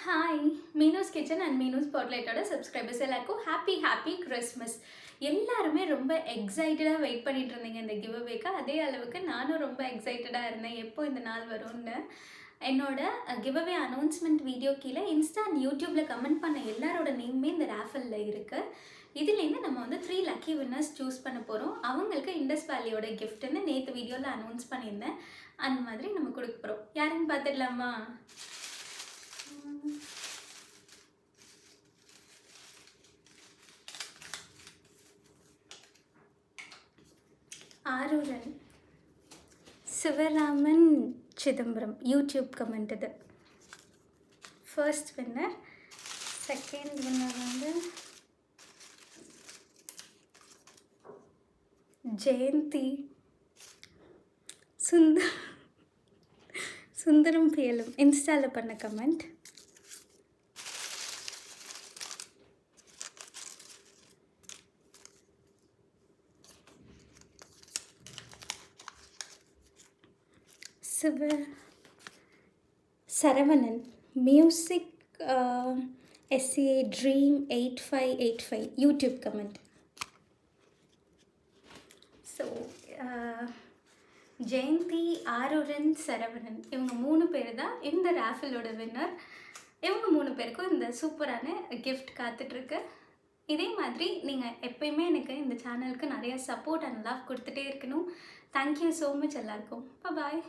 Hi! Meenu's kitchen and Meenu's ஸ்பாட்லைட்டோட subscribers எல்லாருக்கும் happy Christmas. எல்லாருமே ரொம்ப எக்ஸைட்டடா வெயிட் பண்ணிட்டு இருந்தீங்க இந்த கிவ் அவேக்கு. அதே அளவுக்கு நானும் ரொம்ப எக்ஸைட்டடா இருந்தேன். எப்போ இந்த நாள் வரும்னு. என்னோட கிவ் அவே அனௌன்ஸ்மெண்ட் வீடியோ கீழே இன்ஸ்டா அண்ட் யூடியூப்ல கமெண்ட் பண்ண எல்லாரோட நேமுமே இந்த ராஃபல்ல இருக்கு. இதுலேருந்து நம்ம வந்து 3 லக்கி வின்னர்ஸ் சூஸ் பண்ண போகிறோம். அவங்களுக்கு இண்டஸ் வேலியோட கிஃப்ட்னு நேற்று வீடியோவில் அனௌன்ஸ் பண்ணியிருந்தேன். அந்த மாதிரி நம்ம கொடுக்க போகிறோம். யாருன்னு பார்த்துடலாமா? ஆரூரன் சிவராமன் சிதம்பரம் யூடியூப் கமெண்ட் இது. First winner. செகண்ட் வின்னர் வந்து ஜெயந்தி சுந்தரம் பியலும் இன்ஸ்டாவில் பண்ண comment. Saravanan music SCA dream 8585 YouTube comment. So Jayanthi, Aruran, Saravanan இவங்க 3 பேர் தான் இந்த ராஃபிலோட வின்னர். இவங்க 3 பேருக்கும் இந்த சூப்பரான கிஃப்ட் காத்துட்ருக்கு. இதே மாதிரி நீங்கள் எப்பயுமே எனக்கு இந்த சேனலுக்கு நிறைய சப்போர்ட் அண்ட் லவ் கொடுத்துட்டே இருக்கணும். தேங்க்யூ ஸோ மச் எல்லாருக்கும். பாய்.